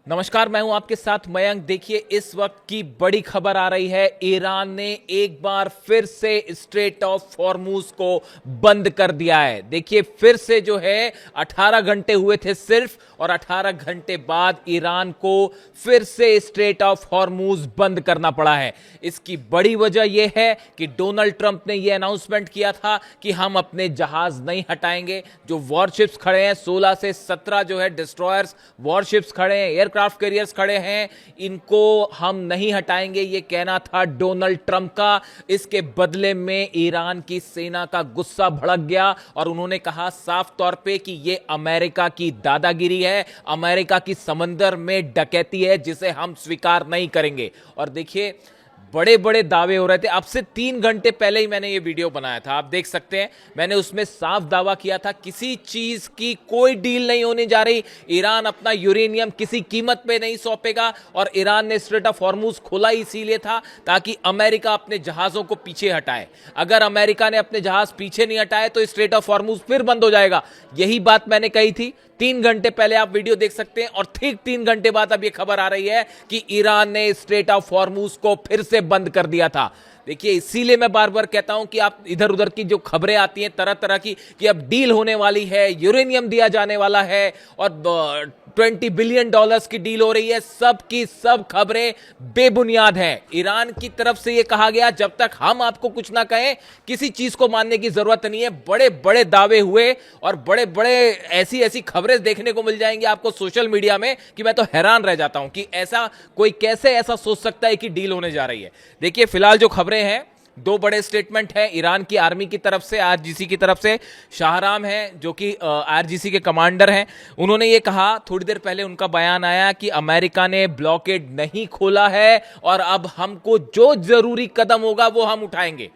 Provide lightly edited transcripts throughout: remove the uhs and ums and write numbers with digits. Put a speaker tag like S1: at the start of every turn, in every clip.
S1: नमस्कार, मैं हूं आपके साथ मयंक। देखिए, इस वक्त की बड़ी खबर आ रही है। ईरान ने एक बार फिर से स्ट्रेट ऑफ हॉर्मुज को बंद कर दिया है। देखिए, फिर से जो है 18 घंटे हुए थे सिर्फ, और 18 घंटे बाद ईरान को फिर से स्ट्रेट ऑफ हॉर्मुज बंद करना पड़ा है। इसकी बड़ी वजह यह है कि डोनाल्ड ट्रंप ने यह अनाउंसमेंट किया था कि हम अपने जहाज नहीं हटाएंगे। जो वॉरशिप्स खड़े हैं, 16 से 17 जो है डिस्ट्रॉयर्स वॉरशिप्स खड़े हैं, एयरक्राफ्ट कैरियर्स खड़े हैं, इनको हम नहीं हटाएंगे। यह कहना था डोनाल्ड ट्रंप का। इसके बदले में ईरान की सेना का गुस्सा भड़क गया और उन्होंने कहा साफ तौर पे कि यह अमेरिका की दादागिरी है, अमेरिका की समंदर में डकैती है, जिसे हम स्वीकार नहीं करेंगे। और देखिए, बड़े बड़े दावे हो रहे थे। अब से 3 घंटे पहले ही मैंने ये वीडियो बनाया था, आप देख सकते हैं। मैंने उसमें साफ दावा किया था किसी चीज की कोई डील नहीं होने जा रही। ईरान अपना यूरेनियम किसी कीमत पे नहीं सौंपेगा, और ईरान ने स्ट्रेट ऑफ हॉर्मुज खोला इसीलिए था ताकि अमेरिका अपने जहाजों को पीछे हटाए। अगर अमेरिका ने अपने जहाज पीछे नहीं हटाए तो स्ट्रेट ऑफ हॉर्मुज फिर बंद हो जाएगा। यही बात मैंने कही थी 3 घंटे पहले, आप वीडियो देख सकते हैं। और ठीक 3 घंटे बाद अब यह खबर आ रही है कि ईरान ने स्ट्रेट ऑफ हॉर्मुज को फिर से बंद कर दिया था। देखिए, इसीलिए मैं बार बार कहता हूं कि आप इधर उधर की जो खबरें आती हैं तरह तरह की कि अब डील होने वाली है, यूरेनियम दिया जाने वाला है और $20 बिलियन की डील हो रही है, सब की सब खबरें बेबुनियाद हैं। ईरान की तरफ से यह कहा गया जब तक हम आपको कुछ ना कहें किसी चीज को मानने की जरूरत नहीं है। बड़े बड़े दावे हुए और बड़े बड़े ऐसी ऐसी खबरें देखने को मिल जाएंगी आपको सोशल मीडिया में कि मैं तो हैरान रह जाता हूं कि ऐसा कोई कैसे ऐसा सोच सकता है कि डील होने जा रही है। देखिए, फिलहाल जो खबरें हैं, 2 बड़े स्टेटमेंट हैं ईरान की आर्मी की तरफ से, आरजीसी की तरफ से। शाहराम हैं जो कि आरजीसी के कमांडर हैं, उन्होंने ये कहा, थोड़ी देर पहले उनका बयान आया कि अमेरिका ने ब्लॉकेड नहीं खोला है और अब हमको जो जरूरी कदम होगा वो हम उठाएंगे।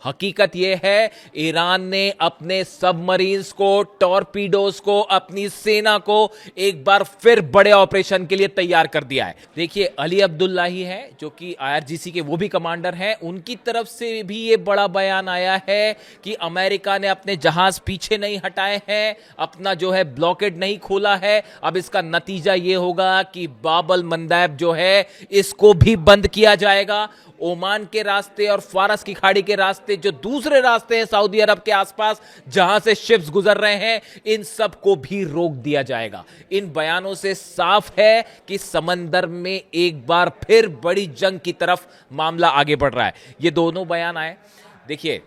S1: हकीकत यह है, ईरान ने अपने सबमरीन्स को, टॉर्पीडोज को, अपनी सेना को एक बार फिर बड़े ऑपरेशन के लिए तैयार कर दिया है। देखिए, अली अब्दुल्लाही है जो कि आईआरजीसी के वो भी कमांडर हैं, उनकी तरफ से भी ये बड़ा बयान आया है कि अमेरिका ने अपने जहाज पीछे नहीं हटाए हैं, अपना जो है ब्लॉकेड नहीं खोला है। अब इसका नतीजा ये होगा कि बाब-अल मंदब जो है इसको भी बंद किया जाएगा। ओमान के रास्ते और फारस की खाड़ी के रास्ते, जो दूसरे रास्ते हैं सऊदी अरब के आसपास जहां से शिप्स गुजर रहे हैं, इन सब को भी रोक दिया जाएगा। इन बयानों से साफ है कि समंदर में एक बार फिर बड़ी जंग की तरफ मामला आगे बढ़ रहा है। ये दोनों बयान आए। देखिए,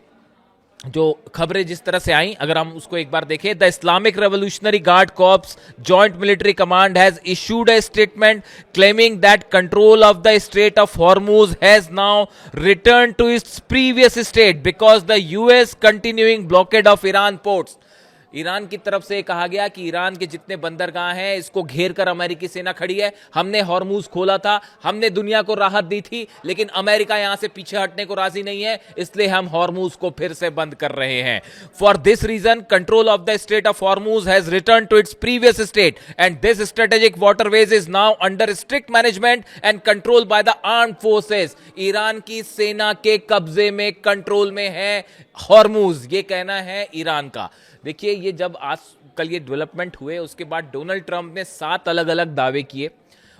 S1: जो खबरें जिस तरह से आई, अगर हम उसको एक बार देखें, the Islamic Revolutionary Guard Corps joint military command has issued a statement claiming that control of the Strait of Hormuz has now return to its previous state because the US continuing blockade of Iran ports. Iran की तरफ से कहा गया कि Iran के जितने बंदरगाह हैं इसको घेर कर अमेरिकी सेना खड़ी है। हमने हॉर्मुज खोला था, हमने दुनिया को राहत दी थी, लेकिन अमेरिका यहां से पीछे हटने को राजी नहीं है, इसलिए हम हॉर्मुज को फिर से बंद कर रहे हैं। For this reason control of the Strait of Hormuz has return to its previous state and this strategic waterways is now under strict management and control by the armed forces. Iran की सेना के कब्जे में, control में है Hormuz, ये कहना है ईरान का। देखिए, ये जब आज कल ये डेवलपमेंट हुए, उसके बाद डोनाल्ड ट्रंप ने 7 अलग अलग दावे किए।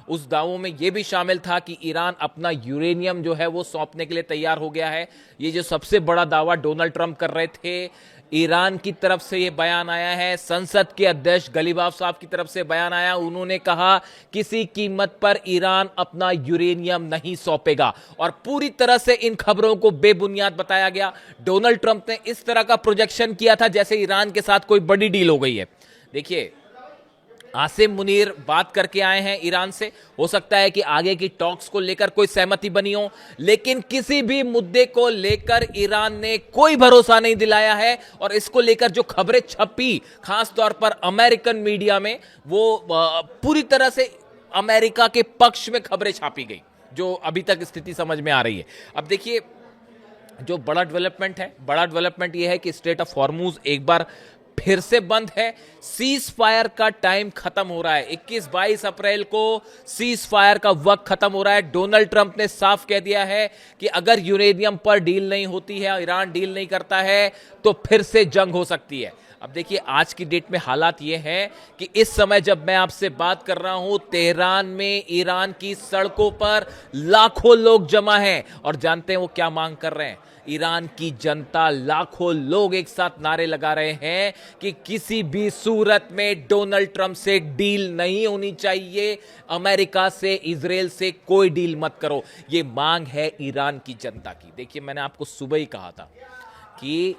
S1: उस दावों में यह भी शामिल था कि ईरान अपना यूरेनियम जो है वो सौंपने के लिए तैयार हो गया है। ये जो सबसे बड़ा दावा डोनाल्ड ट्रंप कर रहे थे, ईरान की तरफ से यह बयान आया है। संसद के अध्यक्ष गलीबाफ साहब की तरफ से बयान आया, उन्होंने कहा किसी कीमत पर ईरान अपना यूरेनियम नहीं सौंपेगा, और पूरी तरह से इन खबरों को बेबुनियाद बताया गया। डोनाल्ड ट्रंप ने इस तरह का प्रोजेक्शन किया था जैसे ईरान के साथ कोई बड़ी डील हो गई है। देखिए, आसिम मुनीर बात करके आए हैं ईरान से, हो सकता है कि आगे की टॉक्स को लेकर कोई सहमति बनी हो, लेकिन किसी भी मुद्दे को लेकर ईरान ने कोई भरोसा नहीं दिलाया है। और इसको लेकर जो खबरें छपी खास तौर पर अमेरिकन मीडिया में, वो पूरी तरह से अमेरिका के पक्ष में खबरें छापी गई, जो अभी तक स्थिति समझ में आ रही है। अब देखिए, जो बड़ा डेवलपमेंट है, बड़ा डेवलपमेंट यह है कि स्ट्रेट ऑफ हॉर्मुज एक बार फिर से बंद है। सीज फायर का टाइम खत्म हो रहा है, 21-22 अप्रैल को सीज फायर का वक्त खत्म हो रहा है। डोनाल्ड ट्रंप ने साफ कह दिया है कि अगर यूरेनियम पर डील नहीं होती है, ईरान डील नहीं करता है, तो फिर से जंग हो सकती है। अब देखिए आज की डेट में हालात ये है कि इस समय जब मैं आपसे बात कर रहा हूं, तेहरान में ईरान की सड़कों पर लाखों लोग जमा हैं और जानते हैं वो क्या मांग कर रहे हैं। ईरान की जनता, लाखों लोग एक साथ नारे लगा रहे हैं कि किसी भी सूरत में डोनाल्ड ट्रंप से डील नहीं होनी चाहिए, अमेरिका से, इजराइल से कोई डील मत करो। ये मांग है ईरान की जनता की। देखिए मैंने आपको सुबह ही कहा था कि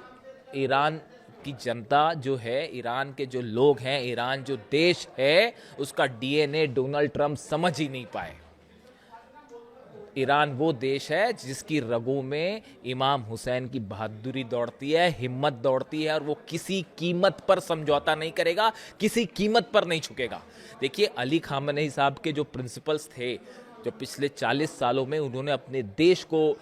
S1: ईरान की जनता जो है, ईरान के जो लोग हैं, ईरान जो देश है, उसका डीएनए डोनाल्ड ट्रंप समझ ही नहीं पाए। ईरान वो देश है जिसकी रगों में इमाम हुसैन की बहादुरी दौड़ती है, हिम्मत दौड़ती है और वो किसी कीमत पर समझौता नहीं करेगा, किसी कीमत पर नहीं झुकेगा। देखिए अली खामेनी साहब के जो प्रिंसिपल्स थे, जो पिछले 40 सालों में उन्होंने अपने देश को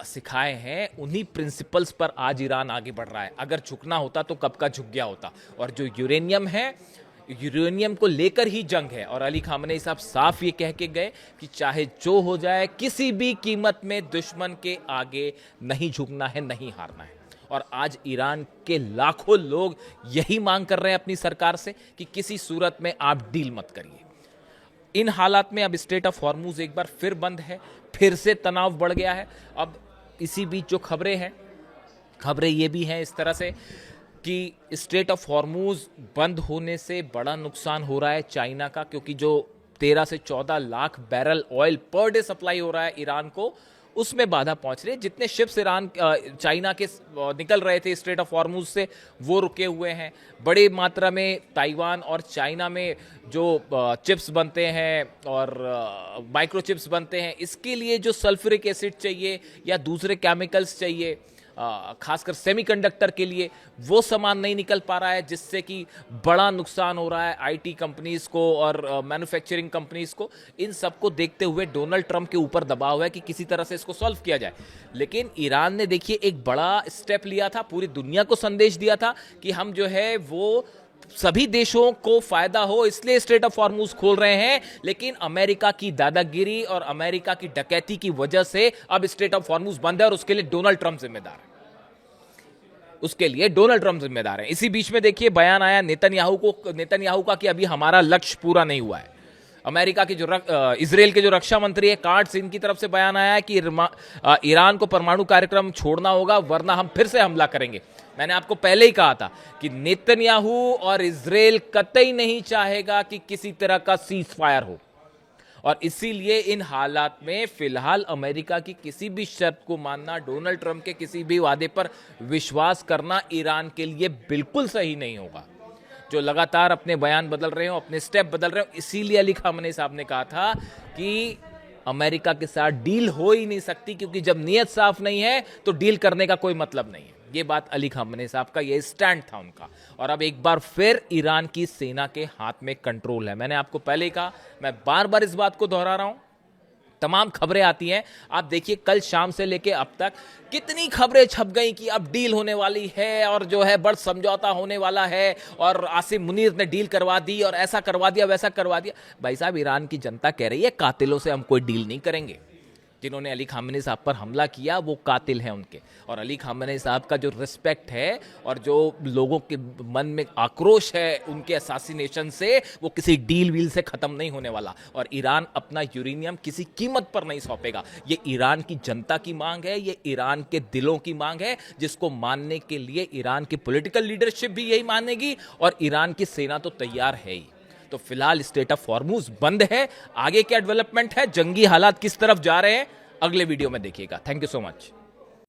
S1: सिखाए हैं, उन्हीं प्रिंसिपल्स पर आज ईरान आगे बढ़ रहा है। अगर झुकना होता तो कब का झुक गया होता। और जो यूरेनियम है, यूरेनियम को लेकर ही जंग है और अली खामेनी साहब साफ ये कह के गए कि चाहे जो हो जाए, किसी भी कीमत में दुश्मन के आगे नहीं झुकना है, नहीं हारना है। और आज ईरान के लाखों लोग यही मांग कर रहे हैं अपनी सरकार से कि किसी सूरत में आप डील मत करिए। इन हालात में अब स्ट्रेट ऑफ हॉर्मूज एक बार फिर बंद है, फिर से तनाव बढ़ गया है। अब इसी बीच जो खबरें ये भी हैं इस तरह से कि स्ट्रेट ऑफ हॉर्मूज बंद होने से बड़ा नुकसान हो रहा है चाइना का, क्योंकि जो 13 से 14 lakh barrel oil per day supply हो रहा है ईरान को, उसमें बाधा पहुंच रही है। जितने शिप्स चाइना के निकल रहे थे स्ट्रेट ऑफ हॉर्मूज से, वो रुके हुए हैं। बड़ी मात्रा में ताइवान और चाइना में जो चिप्स बनते हैं और माइक्रो चिप्स बनते हैं, इसके लिए जो सल्फ्यूरिक एसिड चाहिए या दूसरे केमिकल्स चाहिए, खासकर सेमीकंडक्टर के लिए, वो सामान नहीं निकल पा रहा है, जिससे कि बड़ा नुकसान हो रहा है आईटी कंपनीज को और मैन्युफैक्चरिंग कंपनीज को। इन सबको देखते हुए डोनाल्ड ट्रंप के ऊपर दबाव है कि किसी तरह से इसको सॉल्व किया जाए। लेकिन ईरान ने देखिए एक बड़ा स्टेप लिया था, पूरी दुनिया को संदेश दिया था कि हम जो है वो सभी देशों को फायदा हो इसलिए स्ट्रेट ऑफ हॉर्मूज खोल रहे हैं। लेकिन अमेरिका की दादागिरी और अमेरिका की डकैती की वजह से अब स्ट्रेट ऑफ हॉर्मूज बंद है और उसके लिए डोनाल्ड ट्रंप जिम्मेदार है। इसी बीच में देखिए बयान आया नेतन्याहू का कि अभी हमारा लक्ष्य पूरा नहीं हुआ है। अमेरिका की इजराइल के जो रक्षा मंत्री है कार्ट्स, इनकी तरफ से बयान आया है कि ईरान को परमाणु कार्यक्रम छोड़ना होगा वरना हम फिर से हमला करेंगे। मैंने आपको पहले ही कहा था कि नेतन्याहू और इजराइल कतई नहीं चाहेगा कि किसी तरह का सीज फायर हो, और इसीलिए इन हालात में फिलहाल अमेरिका की किसी भी शर्त को मानना, डोनाल्ड ट्रंप के किसी भी वादे पर विश्वास करना ईरान के लिए बिल्कुल सही नहीं होगा। जो लगातार अपने बयान बदल रहे हो, अपने स्टेप बदल रहे हो, इसीलिए अली खामेनी साहब ने कहा था कि अमेरिका के साथ डील हो ही नहीं सकती, क्योंकि जब नीयत साफ नहीं है तो डील करने का कोई मतलब नहीं है। ये बात अली खामेनी साहब का, ये स्टैंड था उनका। और अब एक बार फिर ईरान की सेना के हाथ में कंट्रोल है। मैंने आपको पहले ही कहा, मैं बार बार इस बात को दोहरा रहा हूं। तमाम खबरें आती हैं, आप देखिए कल शाम से लेके अब तक कितनी खबरें छप गई कि अब डील होने वाली है और जो है बड़ समझौता होने वाला है और आसिम मुनीर ने डील करवा दी और ऐसा करवा दिया, वैसा करवा दिया। भाई साहब, ईरान की जनता कह रही है कातिलों से हम कोई डील नहीं करेंगे। जिन्होंने अली खामेनी साहब पर हमला किया वो कातिल हैं उनके, और अली खामेनी साहब का जो रिस्पेक्ट है और जो लोगों के मन में आक्रोश है उनके असैसिनेशन से, वो किसी डील वील से खत्म नहीं होने वाला। और ईरान अपना यूरेनियम किसी कीमत पर नहीं सौंपेगा। ये ईरान की जनता की मांग है, ये ईरान के दिलों की मांग है, जिसको मानने के लिए ईरान की पॉलिटिकल लीडरशिप भी यही मानेगी और ईरान की सेना तो तैयार है ही। तो फिलहाल स्ट्रेट ऑफ हॉर्मूज बंद है। आगे क्या डेवलपमेंट है, जंगी हालात किस तरफ जा रहे हैं, अगले वीडियो में देखिएगा। Thank you so much.